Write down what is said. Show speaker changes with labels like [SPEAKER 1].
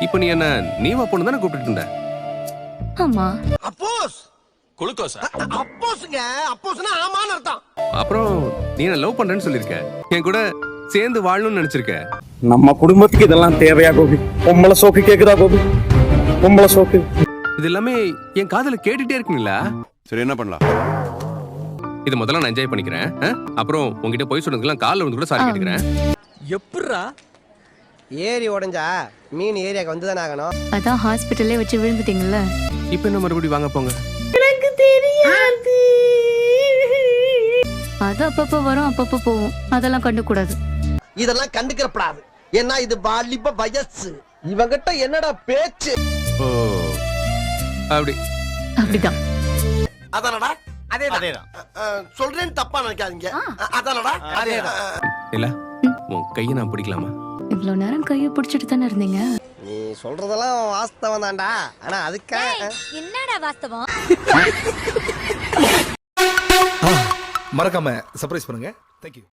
[SPEAKER 1] இப்போ நீ என்ன நீவா பொண்ணு தானே கூப்பிட்டு இருந்த?
[SPEAKER 2] ஆமா.
[SPEAKER 3] அப்போஸ்
[SPEAKER 4] குளுக்கோஸா?
[SPEAKER 3] அப்போஸ்ங்க, அப்போஸ்னா ஆமான்னு அர்த்தம்.
[SPEAKER 1] அப்புறம் நீ என்ன லவ் பண்றேன்னு சொல்லிருக்க, என் கூட சேர்ந்து வாழணும்னு நினைச்சிருக்க.
[SPEAKER 5] நம்ம குடும்பத்துக்கு இதெல்லாம் தேவையா கோபி? பொம்பளை சோக்கு கேக்குதா கோபி? பொம்பளை சோக்கு
[SPEAKER 1] இது எல்லாமே என் காதுல கேட்டுட்டே இருக்குங்களா?
[SPEAKER 4] சரி, என்ன பண்ணலாம்?
[SPEAKER 1] இது முதல்ல நான் என்ஜாய் பண்ணிக்கிறேன். அப்புறம் உங்ககிட்ட போய் சொன்னதுக்கெல்லாம் கால்ல வந்து கூட சாரி கேட்டுக்கிறேன்.
[SPEAKER 6] எப்படிரா
[SPEAKER 3] ஏரி உடைஞ்சா மீன் ஏரியாக்கு வந்துதானே ஆகணும்.
[SPEAKER 2] அதான் ஹாஸ்பிட்டல்லே வச்சு விழுந்துட்டீங்கல்ல.
[SPEAKER 1] இப்போ என்ன மறுபடியும் வாங்க போங்க?
[SPEAKER 2] எனக்கு தெரியாது. அது அப்பப்போ வரும், அப்பப்போ போகும். அதெல்லாம் கண்டுக்கூடாது.
[SPEAKER 3] இதெல்லாம் கண்டுக்கிறப்படாது. ஏன்னா இது வாலிப வயசு. இவங்கிட்ட என்னடா பேச்சு?
[SPEAKER 1] ஓ, அப்படி
[SPEAKER 2] அப்படிதான்.
[SPEAKER 3] அதானடா? அதேதான். சொல்றேன்னு தப்பா நினைக்காதீங்க. அதானடா? அதேதான்.
[SPEAKER 1] இல்ல உன் கையை நான் பிடிக்கலாமா?
[SPEAKER 2] இவ்வளோ நேரம் கையை பிடிச்சிட்டு தானே இருந்தீங்க.
[SPEAKER 3] நீ சொல்றதெல்லாம் வாஸ்தவம் தான்டா. ஆனா அதுக்காக
[SPEAKER 7] என்னடா வாஸ்தவம்?
[SPEAKER 6] மறக்காம சர்ப்ரைஸ் பண்ணுங்க. தேங்க்யூ.